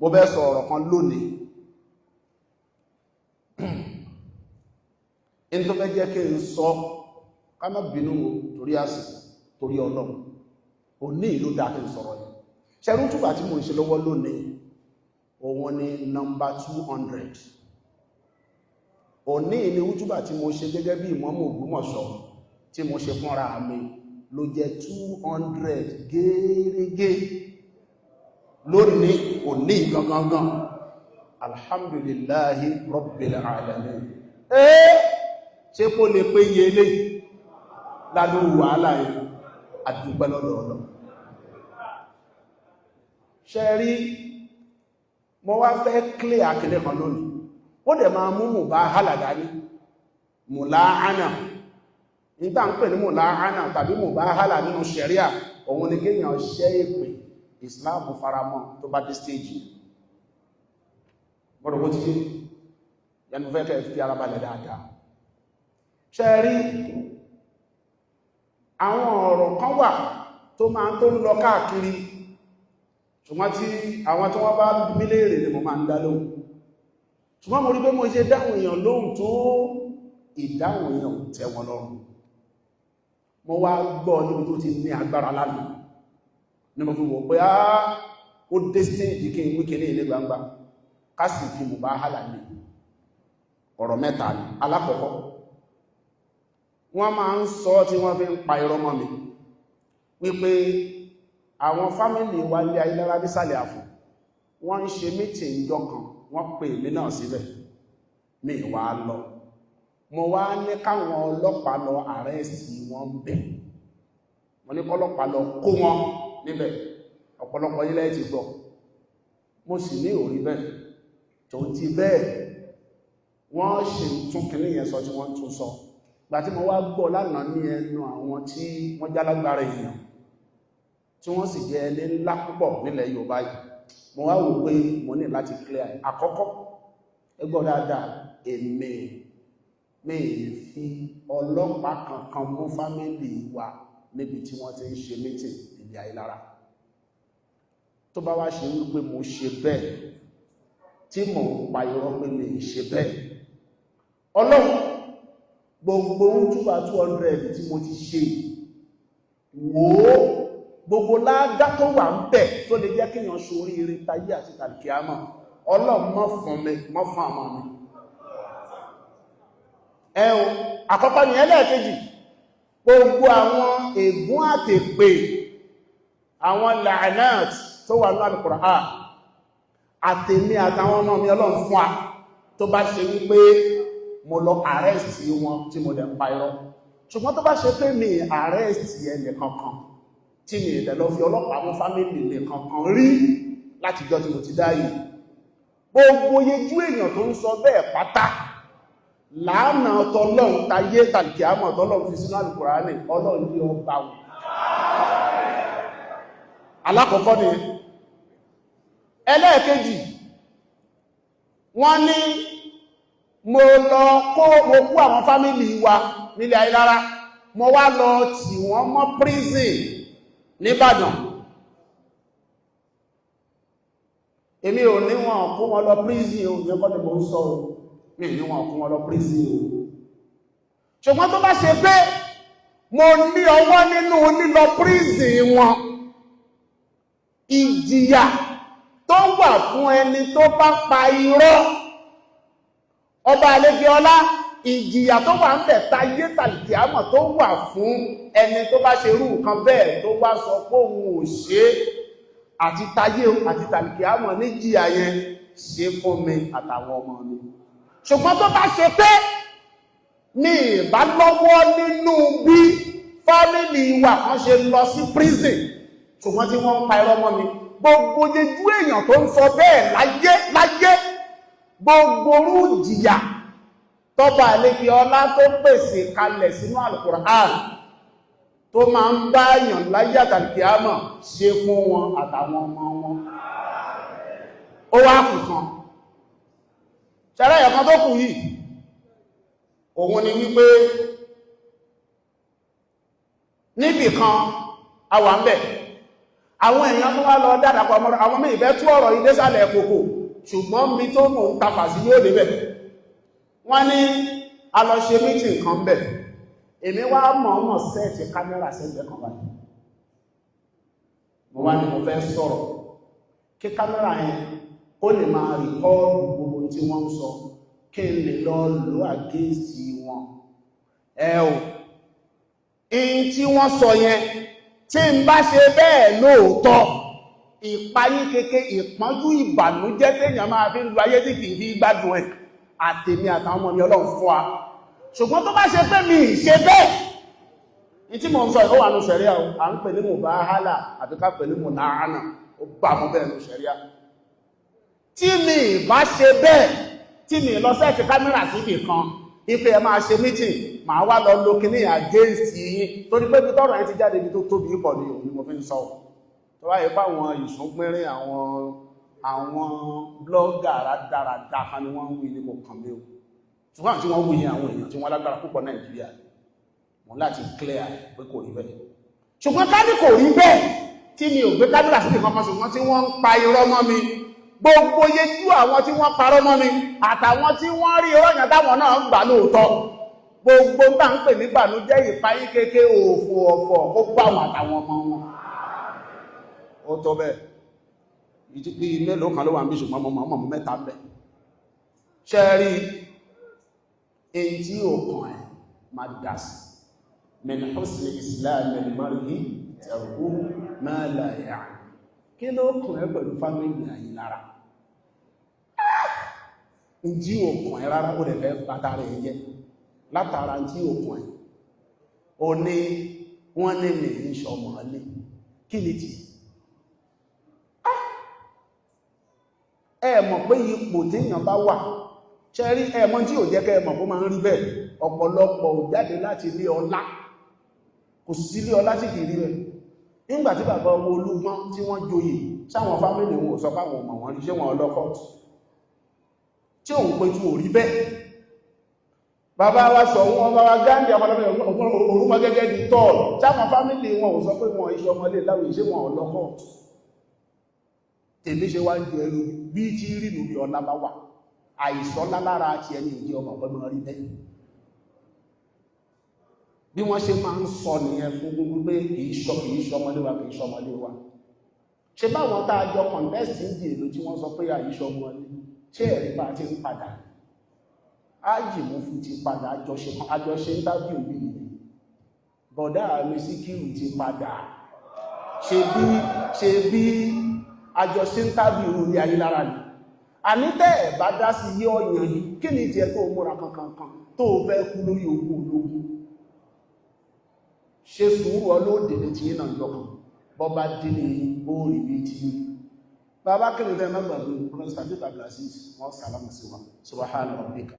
mo fẹ́ sọ ọ̀rọ̀ kan lónìí in tó fẹ́ jẹ́ kí n sọ ká má bínú torí àsìkò torí Ọlọ́run ò ní ìlú dá kí n sọ̀rọ̀ yìí ṣẹ́rú túbà tí mo ń ṣe lọ́wọ́ lónìí òun ni nọ́mbà 200 òní ni útúbà tí mo ṣe gẹ́gẹ́ bí Imam Ogbomoso tí mo ṣe fúnra mi ló jẹ́ 200 gẹ́rẹ́gẹ́ lónìí òní gangan alhamdulillahi rabbil alamin ṣe kó lè pé yẹlé ládó wàhálà yìí àdúgbẹ́ lọ́dọọdọ̀ ṣe rí mo wá fẹ́ clear àkílẹ̀ kan lónìí ó dẹ̀ máa mú mubahala dání mùláhánà nígbà ń pè ní mùláhánà tàbí mubahala nínú ṣẹ̀ríà òun ni kéèyàn ṣẹ́ èpè Islam faramọ́ tó bá dé stage bọ́dọ̀ bó ti ké yẹnu fẹ́ kẹ́ fi ara balẹ̀ dáadáa ṣe rí àwọn ọ̀rọ̀ kan wà tó máa tó ń lọ káàkiri ṣùgbọ́n tí àwọn tí wọ́n bá bí léèrè ni mo máa ń dá lóhùn ṣùgbọ́n mo rí pé mo ṣe dáhùn èèyàn lóhùn tó ìdáhùn èèyàn tẹ́ wọn lọ́rùn mo wá gbọ́ níbi tó ti ní agbára lánàá ní mo fi wò pé ó dé stage kí n wíkẹ́ ní ilé gbangba ká sì fi mubahala ní ọ̀rọ̀ mẹ́ta ní alákọ̀ọ́kọ́ wọ́n máa ń sọ tí wọ́n fi ń pa irọ́ mọ́ mi wípé àwọn fámílì wa ní Ayilara nísàlẹ̀ àfò wọ́n ń ṣe meeting ìjọ kan wọ́n pè mí náà síbẹ̀ mi wá lọ mo wá ní káwọn ọlọ́pàá lọ àrẹ́sì wọn bẹ̀ mo ní kọ́lọ́pàá lọ kó wọn níbẹ̀ ọ̀pọ̀lọpọ̀ ilẹ̀ ti gbọ́ mo sì ní orí bẹ́ẹ̀ tó ti bẹ́ẹ̀ wọ́n ṣe tún kìíní yẹn sọ tí wọ́n tún sọ gbà tí mo wá gbọ́ lánàá ní ẹnu àwọn tí wọ́n jálágbára èèyàn tí wọ́n sì jẹ́ ẹni ńlá púpọ̀ nílẹ̀ Yorùbá yìí mo wá wò pé mo ní láti clear àkọ́kọ́ ẹgbọ́ dáadáa èmi mi fi ọlọ́pàá kankan mú fámílì wa níbi tí wọ́n ti ń ṣe meeting ìdí Ayilara tó bá wá ṣe wípé mo ṣe bẹ́ẹ̀ tí mo ń pa irọ́ pé mi ṣe bẹ́ẹ̀ Ọlọ́run gbogbo túbà 200 tí mo ti ṣe wò ó gbogbo ládá tó wà ń bẹ̀ tó lè jẹ́ kí èèyàn ṣorí eré tayé àti tàbíkíámà Ọlọ́run mọ́ fún mi mọ́ fún àmà mi ẹ̀hùn àkọ́kọ́ ni ẹlẹ́ẹ̀kejì gbogbo àwọn ègún àtèpè àwọn la'anat tó wà ní Al-Qur'an àtèmi àtàwọn ọmọ mi Ọlọ́run fún wa tó bá ṣe wípé mo lọ arrest wọn tí mo dẹ̀ ń pa irọ́ ṣùgbọ́n tó bá ṣe pé mi arrest ẹnì kankan tí mi ìdẹ̀ lọ fi ọlọ́pàá mú fámílì ní kankan rí láti jọ tí mo ti dáyì gbogbo yejú èèyàn tó ń sọ bẹ́ẹ̀ pátá láàánà tọ́lọ́run tayé tàbí àmọ́ tọ́lọ́run fi sínú Al-Qur'ani Ọlọ́run ní ọba wù alákọ̀ọ́kọ́ ni ẹlẹ́ẹ̀kejì wọ́n ní mo lọ kó àwọn fámílì wa nílẹ̀ Ayilara mo wá lọ tì wọ́n mọ́ prison níbàdàn èmi ò ní wọn kó wọn lọ prison o ní ọkọ̀ tí mo ń sọ o mi ní wọn kó wọn lọ prison o ṣùgbọ́n tó bá ṣe pé mo ní ọwọ́ nínú lílọ prison wọn ìjìyà tó wà fún ẹni tó bá pa irọ́ ọba àlejò ọlá ìjìyà tó wà ń bẹ̀ tayé tàbí àmọ̀ tó wà fún ẹni tó bá ṣe irú nǹkan bẹ́ẹ̀ tó wá sọ pé òun ò ṣe àti tayé àti tàbí àmọ̀ ní jìyà yẹn ṣe fún mi àtàwọn ọmọ mi ṣùgbọ́n tó bá ṣe pé ní ìbálọ́wọ́ nínú bí fámílì wa kan ṣe lọ sí prison ṣùgbọ́n tí wọ́n ń pa irọ́ mọ́ mi gbogbo jejú èèyàn tó ń sọ bẹ́ẹ̀ láyé gbogbo orú jìyà tọ́ba àlékè ọlá tó pèsè kalẹ̀ sínú Al-Qur'an tó máa ń bá èèyàn láyé àtàlùkìámọ̀ ṣe fún wọn àtàwọn ọmọ wọn ó wá kù kan ṣẹlẹ̀ ẹ̀kan tó kù yìí òun ni wípé níbì kan a wà ń bẹ̀ àwọn èèyàn tó wá lọ dádàpọ̀ àwọn mí ìfẹ́ tú ọ̀rọ̀ yìí désàlẹ̀ kòkò ṣùgbọ́n mi tó mò ń tafà sí yóò débẹ̀ wọ́n ní a lọ ṣe mítì kan bẹ̀ èmi wá mọ̀ọ́mọ̀ sẹ́ẹ̀tì kámẹ́rà sẹ́gbẹ̀ kan báyìí mo wá ní mo fẹ́ sọ̀rọ̀ kí kámẹ́rà yẹn ó lè máa rìkọ́ọ̀dù gbogbo tí wọ́n ń sọ kí n lè lọ lò against wọn in tí wọ́n sọ yẹn tí n bá ṣe bẹ́ẹ̀ lóòótọ́ ìpayín kéke ìpọ́njú ìbànújẹ́ téèyàn máa fi ń lo ayé tí kìí fi gbádùn ẹ̀ àtèmi àtàwọn ọmọ mi Ọlọ́run fún wa ṣùgbọ́n tó bá ṣe pé mi ṣe bẹ́ẹ̀ ní tí mo ń sọ ìhó wà ní ṣẹ̀ríà à ń pè ní mubahala àbí ká pè ní munahana ó bá mú bẹ́ẹ̀ ní ṣẹ̀ríà tí mi bá ṣe bẹ́ẹ̀ tí mi lọ sẹ́ẹ̀tì kámẹ́rà síbì kan ipe ẹ máa ṣe mítìn máa wá lọ lo kíní against yín torí pé bí tọ́rọ̀ ẹ ti jáde ibi tó tóbi pọ̀ ní òun ni mo fi ń sọ tó wá yẹ páwọn ìsúnpínrín àwọn blọ́gà rádaràdà kan ni wọ́n ń wí ní kò kàn mí o ṣùgbọ́n tí wọ́n wí yẹn àwọn èèyàn tí wọ́n lágbára púpọ̀ Nàìjíríà wọ́n láti clear pé kò rí bẹ́ẹ̀ ṣùgbọ́n ká ní kò rí bẹ́ẹ̀ tí mi ò gbé kámẹ́rà síbì kankan ṣùgbọ́n tí wọ́n ń pa irọ́ mọ́ mi gbogbo yẹjú àwọn tí wọ́n parọ́ mọ́ mi àtàwọn tí wọ́n rí ìrọ́yàn táwọn náà ń gbà lóòótọ́ gbogbo bá ń pè ní ìbànújẹ́ ìpayín kéke òfò ọ̀fọ̀ ó gbà wọn àtàwọn ọmọ wọn ó tó bẹ́ẹ̀ ìdíkí mélòó kan ló wà ń bí ṣùgbọ́n mọ́ mẹ́ta ń bẹ̀ ṣe rí èyí tí ó kàn ẹ̀ máa dà sí min husni islamil mar'i tarku ma la ya'ni kí ló kàn ẹ́ pẹ̀lú fámílì Ayilara jí òkùn ẹ̀ rárá ó lè fẹ́ bàtà rẹ̀ jẹ́ látara jí òkùn ẹ̀ o ní wọ́n ní lè ní ṣọmọ̀lé kí ni tí ẹ mọ̀ pé ipò tí èèyàn bá wà ṣẹ́rí ẹmọ́ tí ò jẹ́ kẹ́ mọ̀ kó máa ń rí bẹ́ẹ̀ ọ̀pọ̀lọpọ̀ ò jáde láti ilé ọlá kò sí sí ilé ọlá tí kìí rí rẹ̀ nígbàtí bàbá ọmọ Olúgbọ́n tí wọ́n joyè sáwọn fámílì wọn ò sọ fáwọn ọmọ wọn ríṣẹ́ wọn ọlọ́kọ̀ọ̀tù tí òun pé tí ò rí bẹ́ẹ̀ bàbá wa sọ wọn bá wa Gándì orúmọ gẹ́gẹ́ di tọ́ọ̀lù sáwọn fámílì wọn ò sọ pé wọn iṣẹ́ ọmọlé láwọn iṣẹ́ wọn ọlọ́kọ̀ọ̀tù tèmi ṣe wá ń jẹ ẹrù bí tí rí lórí ọlá bá wà àìsọ́lá lára àti ẹni ìdí ọmọ ọgbọ́n rí bẹ́ẹ̀ bí wọ́n ṣe máa ń sọ nìyẹn fún gbogbo pé kìí ṣọmọlé wa kìí ṣọmọlé wa ṣe báwọn tá a jọ kọ̀ǹtẹ́sì ń di èlò tí wọ́n sọ pé àìṣọmọlé ṣé ẹ̀rí bá ti ń padà ájìmú fún ti padà àjọṣe ń tábí òbí bọ̀dá mi Síkírù ti padà ṣe bí àjọṣe ń tábí òbí Ayilara ni ànítẹ́ ẹ̀ bá dá sí yí ọ̀yàn yìí kí ni tí ẹ tó múra kankan tó fẹ́ kú lórí ogun ológun ṣe sùúrù ọlọ́dẹ̀dẹ̀ tí yínà lọ́kàn bọ́bá dínì bóòrì bí tí yí bàbá kí ni tẹ́ mẹ́gbàgbé pọ́nà sàbí tàbí wọ́n sàlámù sí wọn subhana rabbika